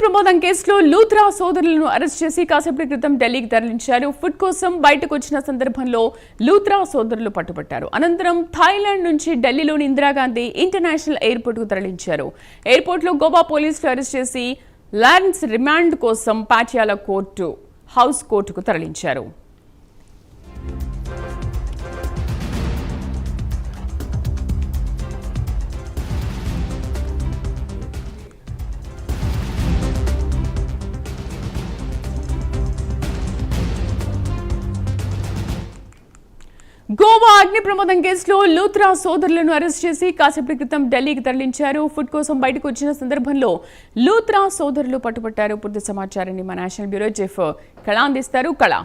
ప్రమాదం కేసులో లూథ్రా సోదరులను అరెస్ట్ చేసి కాసేపటి క్రితం ఢిల్లీకి తరలించారు. ఫుడ్ కోసం బయటకు వచ్చిన సందర్భంలో లూథ్రా సోదరులు పట్టుబట్టారు. అనంతరం థాయిలాండ్ నుంచి ఢిల్లీలోని ఇందిరాగాంధీ ఇంటర్నేషనల్ ఎయిర్పోర్ట్ కు తరలించారు. ఎయిర్పోర్ట్ లో గోవా పోలీసులు అరెస్ట్ చేసి లారెన్స్ రిమాండ్ కోసం పాటియాలా హౌస్ కోర్టుకు తరలించారు. గోవా అగ్ని ప్రమాదం కేసులో లూథ్రా సోదరులను అరెస్ట్ చేసి కాసేపటి క్రితం ఢిల్లీకి తరలించారు. ఫుడ్ కోసం బయటకు వచ్చిన సందర్భంలో లూథ్రా సోదరులు పట్టుబట్టారు. పూర్తి సమాచారాన్ని మా నేషనల్ బ్యూరో చీఫ్ కళ అందిస్తారు. కళ,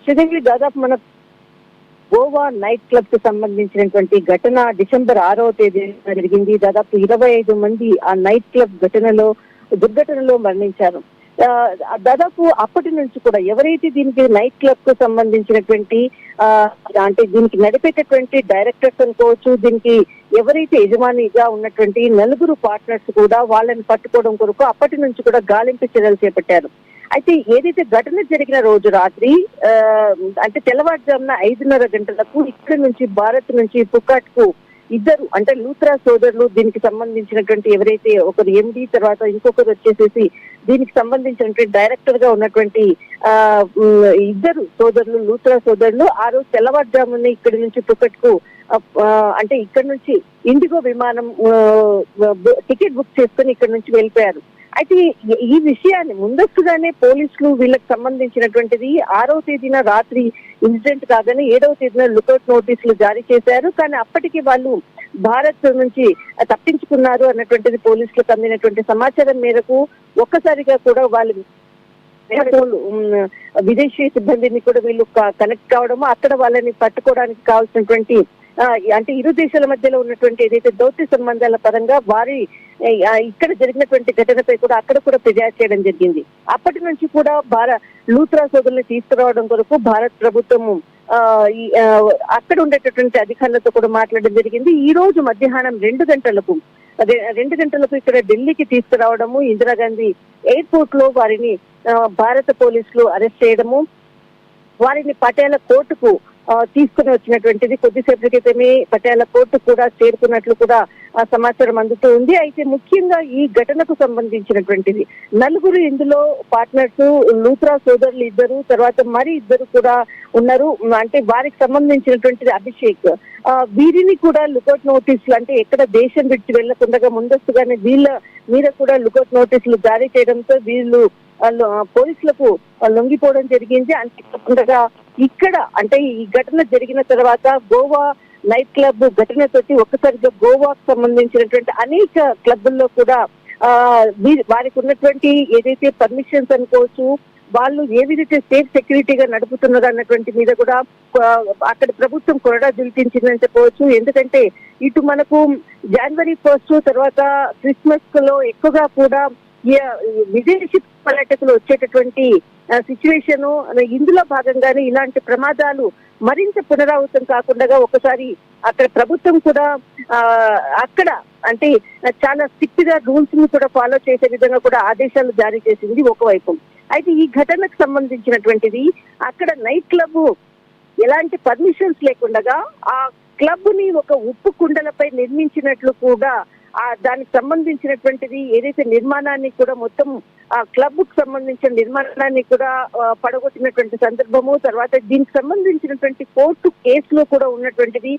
శ్రీదేవి, దాదాపు మన గోవా నైట్ క్లబ్ కు సంబంధించినటువంటి ఘటన డిసెంబర్ 6వ తేదీన జరిగింది. దాదాపు 25 మంది ఆ నైట్ క్లబ్ దుర్ఘటనలో మరణించారు. దాదాపు అప్పటి నుంచి కూడా ఎవరైతే దీనికి నైట్ క్లబ్ కు సంబంధించినటువంటి అంటే దీనికి నడిపేటటువంటి డైరెక్టర్స్ అనుకోవచ్చు, దీనికి ఎవరైతే యజమానిగా ఉన్నటువంటి 4 పార్ట్నర్స్ కూడా వాళ్ళని పట్టుకోవడం కొరకు అప్పటి నుంచి కూడా గాలింపు చర్యలు చేపట్టారు. అయితే ఏదైతే ఘటన జరిగిన రోజు రాత్రి అంటే తెల్లవారుజామున 5:30 గంటలకు ఇక్కడి నుంచి భారత్ నుంచి పుకాట్ కు ఇద్దరు అంటే లూథ్రా సోదరులు, దీనికి సంబంధించినటువంటి ఎవరైతే ఒకరు ఎండి, తర్వాత ఇంకొకరు వచ్చేసేసి దీనికి సంబంధించినటువంటి డైరెక్టర్ గా ఉన్నటువంటి ఇద్దరు సోదరులు, లూథ్రా సోదరులు ఆ రోజు తెల్లవారుజామున ఇక్కడి నుంచి పుకట్ కు అంటే ఇక్కడ నుంచి ఇండిగో విమానం టికెట్ బుక్ చేసుకుని ఇక్కడ నుంచి వెళ్ళిపోయారు. అయితే ఈ విషయాన్ని ముందస్తుగానే పోలీసులు వీళ్ళకి సంబంధించినటువంటిది 6వ తేదీన రాత్రి ఇన్సిడెంట్ కాగానే 7వ తేదీన లుకౌట్ నోటీసులు జారీ చేశారు. కానీ అప్పటికి వాళ్ళు భారత్ నుంచి తప్పించుకున్నారు అన్నటువంటిది పోలీసులకు అందినటువంటి సమాచారం మేరకు ఒక్కసారిగా కూడా వాళ్ళు విదేశీ సిబ్బందిని కూడా వీళ్ళు కనెక్ట్ కావడము, అక్కడ వాళ్ళని పట్టుకోవడానికి కావాల్సినటువంటి అంటే ఇరు దేశాల మధ్యలో ఉన్నటువంటి ఏదైతే దౌత్య సంబంధాల పరంగా వారి ఇక్కడ జరిగినటువంటి ఘటనపై కూడా అక్కడ కూడా ఫిర్యాదు చేయడం జరిగింది. అప్పటి నుంచి కూడా లూథ్రా సోదరుల్ని తీసుకురావడం కొరకు భారత ప్రభుత్వము అక్కడ ఉండేటటువంటి అధికారులతో కూడా మాట్లాడడం జరిగింది. ఈ రోజు మధ్యాహ్నం 2 గంటలకు ఇక్కడ ఢిల్లీకి తీసుకురావడము, ఇందిరాగాంధీ ఎయిర్పోర్ట్ లో వారిని భారత పోలీసులు అరెస్ట్ చేయడము, వారిని పటియాలా కోర్టుకు తీసుకుని వచ్చినటువంటిది. కొద్దిసేపటి క్రితమే పటియాలా కోర్టు కూడా చేరుకున్నట్లు కూడా సమాచారం అందుతూ ఉంది. అయితే ముఖ్యంగా ఈ ఘటనకు సంబంధించినటువంటిది 4 ఇందులో పార్ట్నర్స్, లూథ్రా సోదరులు 2, తర్వాత మరి 2 కూడా ఉన్నారు. అంటే వారికి సంబంధించినటువంటిది అభిషేక్, వీరిని కూడా లుకౌట్ నోటీసులు అంటే ఎక్కడ దేశం విడిచి వెళ్లకుండా ముందస్తుగానే వీళ్ళ మీద కూడా లుకౌట్ నోటీసులు జారీ చేయడంతో వీళ్ళు పోలీసులకు లొంగిపోవడం జరిగింది. అంతేకాకుండా ఇక్కడ అంటే ఈ ఘటన జరిగిన తర్వాత గోవా నైట్ క్లబ్ ఘటనతోటి ఒక్కసారిగా గోవాకు సంబంధించినటువంటి అనేక క్లబ్బుల్లో కూడా వారికి ఉన్నటువంటి ఏదైతే పర్మిషన్స్ అనుకోవచ్చు, వాళ్ళు ఏ విధంగా సేఫ్ సెక్యూరిటీగా నడుపుతున్నారు అన్నటువంటి మీద కూడా అక్కడ ప్రభుత్వం కొరడా దిల్పించిందని చెప్పవచ్చు. ఎందుకంటే ఇటు మనకు జనవరి 1 తర్వాత క్రిస్మస్ లో ఎక్కువగా కూడా విదేశీ పర్యాటకులు వచ్చేటటువంటి సిచ్యువేషన్, ఇందులో భాగంగానే ఇలాంటి ప్రమాదాలు మరింత పునరావృతం కాకుండా ఒకసారి అక్కడ ప్రభుత్వం కూడా అక్కడ అంటే చాలా స్ట్రిక్ట్ గా రూల్స్ ని కూడా ఫాలో చేసే విధంగా కూడా ఆదేశాలు జారీ చేసింది ఒకవైపు. అయితే ఈ ఘటనకు సంబంధించినటువంటిది అక్కడ నైట్ క్లబ్ ఎలాంటి పర్మిషన్స్ లేకుండా ఆ క్లబ్ ని ఒక ఉప్పు కుండలపై నిర్మించినట్లు కూడా దానికి సంబంధించినటువంటిది ఏదైతే నిర్మాణాన్ని కూడా మొత్తం ఆ క్లబ్ కు సంబంధించిన నిర్మాణాన్ని కూడా పడగొట్టినటువంటి సందర్భము, తర్వాత దీనికి సంబంధించినటువంటి కోర్టు కేసులో కూడా ఉన్నటువంటిది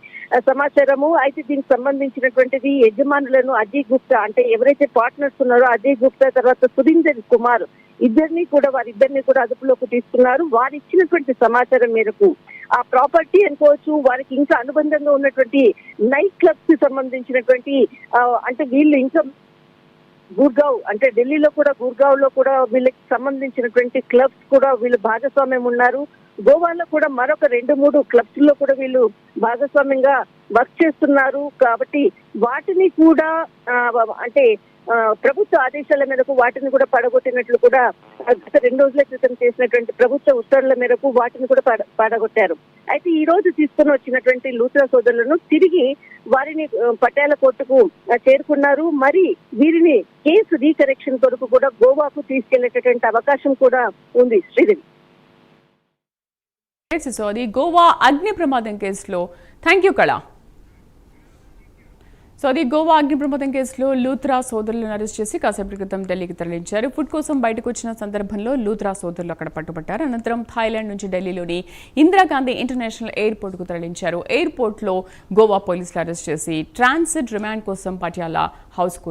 సమాచారము. అయితే దీనికి సంబంధించినటువంటిది యజమానులను అజయ్ గుప్తా అంటే ఎవరైతే పార్ట్నర్స్ ఉన్నారో అజయ్ గుప్తా, తర్వాత సురీందర్ కుమార్ వారిద్దరిని కూడా అదుపులోకి తీసుకున్నారు. వారు ఇచ్చినటువంటి సమాచారం మేరకు ఆ ప్రాపర్టీ అనుకోవచ్చు, వారికి ఇంకా అనుబంధంగా ఉన్నటువంటి నైట్ క్లబ్స్ కి సంబంధించినటువంటి అంటే వీళ్ళు ఇంకా గుర్గావ్ అంటే ఢిల్లీలో కూడా గుర్గావ్ లో కూడా వీళ్ళకి సంబంధించినటువంటి క్లబ్స్ కూడా వీళ్ళు భాగస్వామ్యం ఉన్నారు. గోవాలో కూడా మరొక 2-3 క్లబ్స్ లో కూడా వీళ్ళు భాగస్వామ్యంగా వర్క్ చేస్తున్నారు. కాబట్టి వాటిని కూడా అంటే ప్రభుత్వ ఆదేశాల మేరకు వాటిని కూడా పడగొట్టినట్లు కూడా గత 2 రోజుల క్రితం చేసినటువంటి ప్రభుత్వ ఉత్తర్వుల మేరకు వాటిని కూడా పడగొట్టారు. అయితే ఈ రోజు తీసుకుని వచ్చినటువంటి లూత్రా సోదరులను తిరిగి వారిని పట్యాల కోర్టుకు చేరుకున్నారు. మరి వీరిని కేసు రీకరెక్షన్ కొరకు కూడా గోవాకు తీసుకెళ్లేటటువంటి అవకాశం కూడా ఉంది. శ్రీదేవి. సో అది గోవా అగ్ని ప్రమాదం కేసులో థ్యాంక్ యూ కళ. సో అది గోవా అగ్ని ప్రమాదం కేసులో లూత్రా సోదరులను అరెస్ట్ చేసి కాసేపటి క్రితం ఢిల్లీకి తరలించారు. ఫుడ్ కోసం బయటకు వచ్చిన సందర్భంలో లూత్రా సోదరులు అక్కడ పట్టుబట్టారు. అనంతరం థాయిలాండ్ నుంచి ఢిల్లీలోని ఇందిరాగాంధీ ఇంటర్నేషనల్ ఎయిర్పోర్ట్కు తరలించారు. ఎయిర్పోర్ట్లో గోవా పోలీసులు అరెస్ట్ చేసి ట్రాన్సిట్ రిమాండ్ కోసం పటియాలా హౌస్కు